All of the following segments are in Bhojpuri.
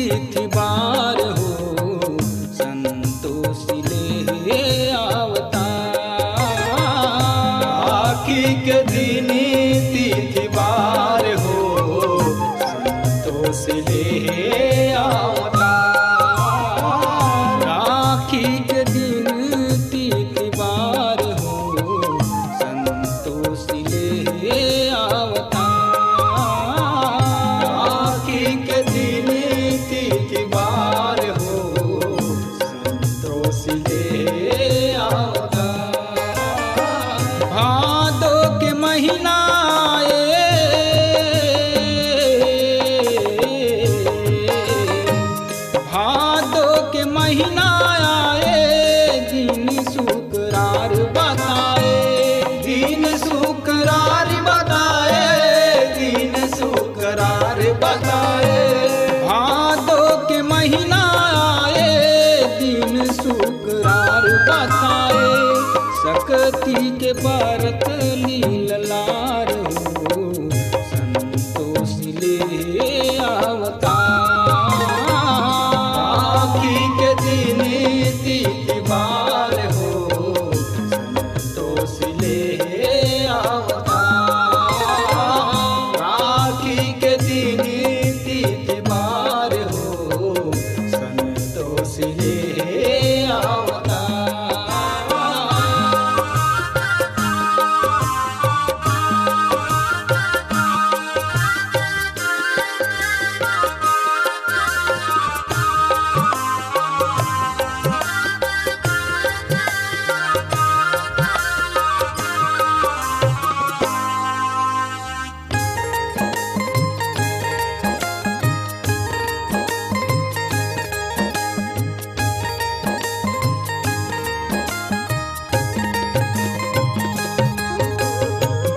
तिथि बार हो संतोष ले अवतार। राखी के दिन तिथि बार हो संतोष ले अवतार। राखी के दिन तिथि बार हो संतोष ले अवतार। राखी के दिन तिथि बार हो संतोष ले अवतार। भादो के महीना भादो के महीना आए दिन शुक्रार बताए। दिन शुक्रार बताए, दिन शुक्रार बताए। भादो के महीना आए दिन शुक्रार बताए। सकती के बरत लीलार हो संतोष ले अवतार। राखी के दिन तिथि बार हो संतोष ले अवतार। राखी के दिन तिथि बार हो संतोष ले अवतार।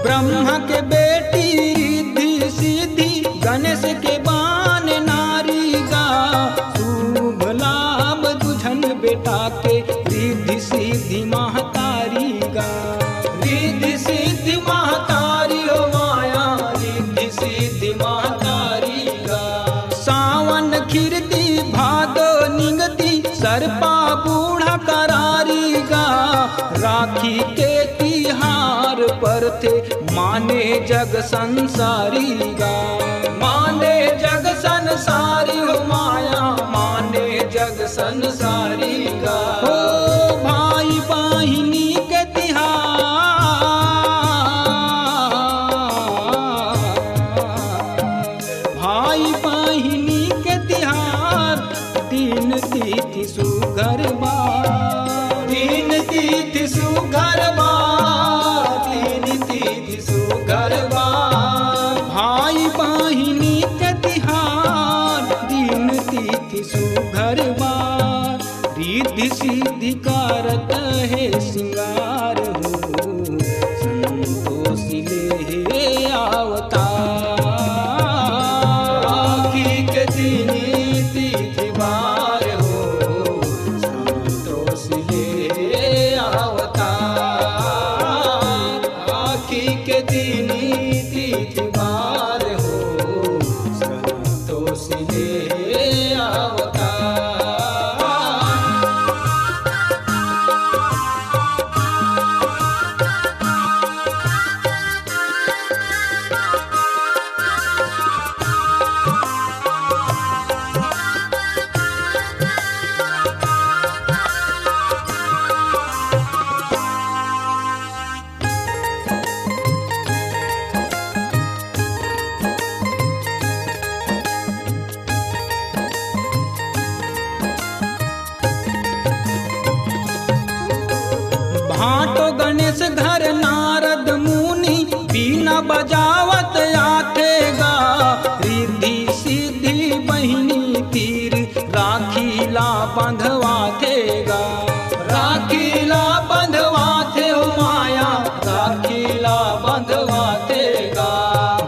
ब्रह्मा के बेटी रिद्धि सिद्धि गणेश के बान नारी गा। शुभ लाभ दुझन बेटा के रिद्धि सिद्धि महतारी गा। रिद्धि सिद्धि महतारी हो माया, रिद्धि सिद्धि महतारी गा। सावन खिरती भादो निगती सरपा बूढ़ा करारी गा। राखी के तिहार पर थे माने जग संसारी गा। माने जग संसारी हो माया, माने जग संसारी गा। हो भाई बहिनी के तिहार। भाई बहिनी के तिहार दिन तिथि सुघर बार। दिन तिथि सुघर बार, दिन तिथि सुघर बार। भाई बहिनी के तिहार दिन तिथि सुघर बार। रिद्धि सिद्धि कारत है सिंगार हो संतोष ले अवतार। राखी के दिन तिथि बार हो संतोष ले अवतार। राखी के दिन तिथि बार हो संतोष ले अवतार। भाटो गणेश घर नारद मुनि बीना बजावत आते गा। रिद्धि सिद्धि बहिनी तीर राखीला बंधवाते गा। राखीला बंधवाते हो माया, राखीला बंधवाते गा।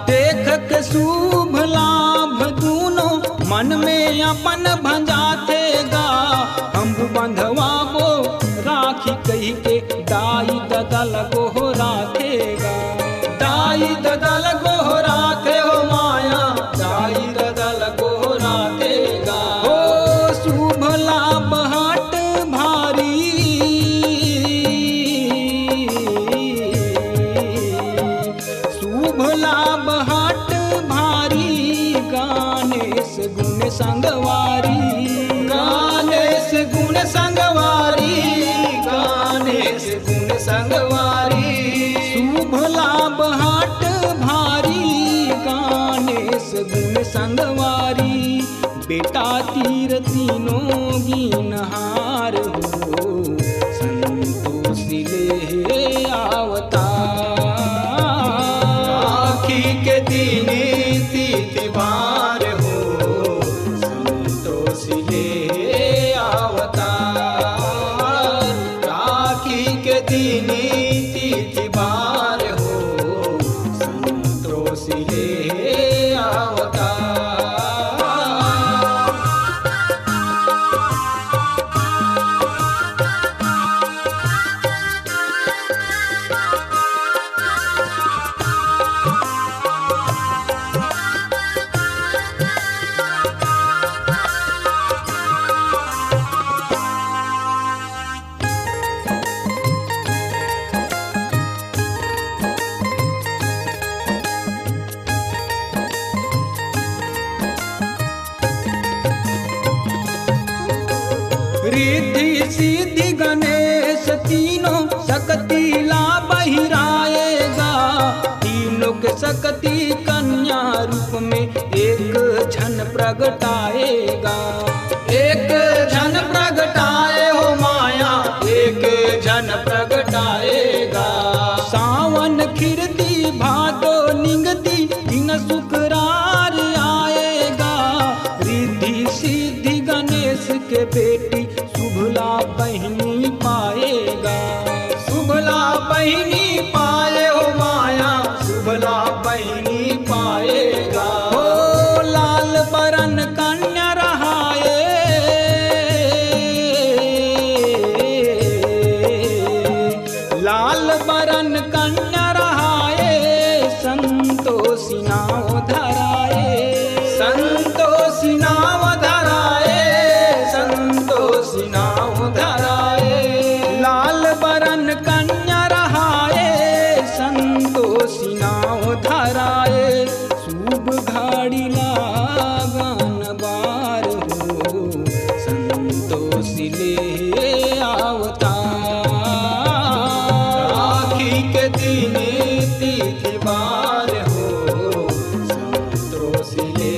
देख के शुभ लाभ दूनो मन में अपन भंजाते गा। हम बंधवाबो राखी कही के दाई ददल गोहरातेगा। दाई ददल गोहराते हो माया, दाई ददल गोहरातेगा। संगवारी, गणेश गुण संगवारी, गणेश गुण संगवारी। शुभ लाभ हाट भारी, गणेश गुण संगवारी। बेटा तीर तीनों गिनहार हो, संतोषी ले अवतार। राखी के दिन तिथिवार हो, संतोषी ले अवतार। राखी के दिन तिथिवार हो, संतोषी ले अवतार। रिद्धि सिद्धि गणेश तीनों शक्ति ला बहिराएगा। तीनों के शक्ति कन्या रूप में एक क्षण प्रगटाएगा। एक जन प्रगटाए हो माया, एक जन प्रगटाएगा। सावन खिरती भादो निगती दिन शुक्रार आएगा। रिद्धि सिद्धि गणेश के बेटी शुभला बहिनी पाएगा। शुभला बहिनी पाए हो माया, शुभला बहिनी पाएगा। हो लाल बरन कन्या रहाए, लाल बरन कन्या रहाए। संतोषी नाव धराए, संतोषी नाव धराए, संतोषी नाव धराए। लाल बरन कन्या रहाए। संतोषी नाव धराए। शुभ घड़ी लागन बार हो, संतोषी ले अवतार। राखी के दिन तिथिवार हो, संतोषी ले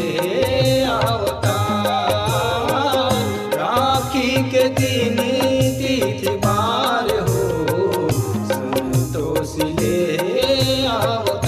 अवतार। राखी के दिन तिथिवार हो, संतोषी ले अवतार।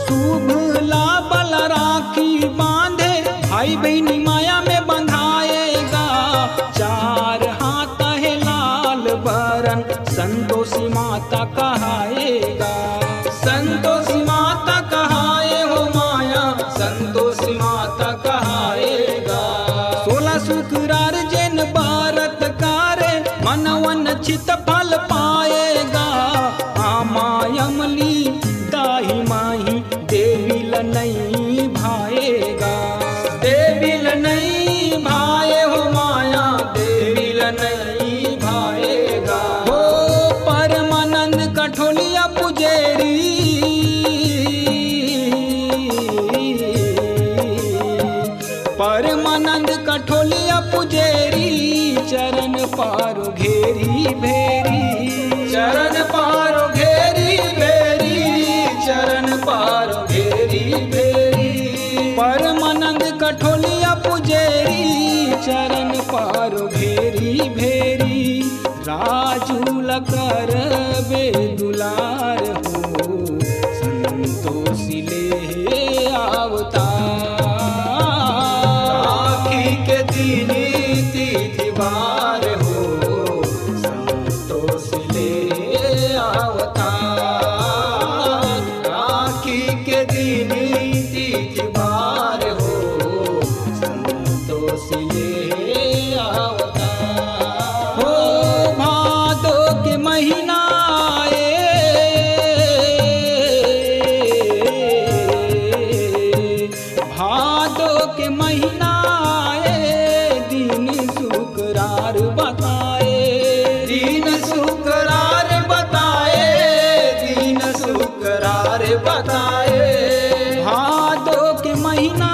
शुभ लाबल राखी बांधे, भाई बहनी माया में बंधाएगा। चार हाथ है लाल बरन, संतोषी माता कहाएगा। संतोषी माता कहाए हो माया, संतोषी माता कहाएगा। 16 शुक्रार जैन भारत कारे, मनवन चित फल पाएगा। आमायमली दाही माही देवी लनई भाएगा। देवी नहीं भाए हो माया, देवी नहीं भाएगा। हो परमानंद कठोलिया पुजेरी, परमानंद कठोलिया पुजेरी। चरण पारो घेरी भेरी, चरण पारो घेरी भेरी, चरण पारो घेरी भेरी। परमानंद कठोलिया पुजेरी। चरण पारो घेरी भेरी। राजू लकर बे दुलार हो, संतोषी ले अवतार। राखी के दिन तिथिवार हो, संतोषी ले अवतार। राखी के दिन तिथि बार हो संतोषी ले अवतार। हो भादो के महीना भादो के महीना दिन शुक्रार बताए, दीन शुक्रार बताए, दीन शुक्रार बताए। भादो के महीना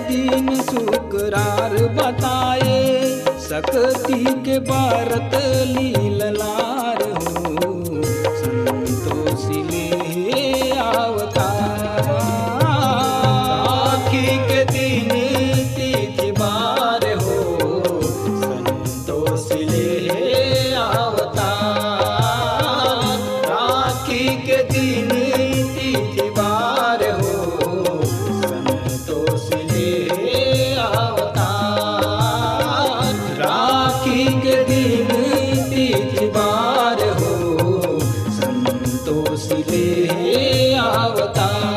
दिन शुक्रार बताए, शक्ति के व्रत लीललार हो संतोषी ले अवतार। राखी के दिन तिथि बार हो संतोषी ले अवतार। राखी के दिन तिथि बार हो संतोषी ले अवतार। राखी के दिन तिथि बार हो संतोषी ले अवतार।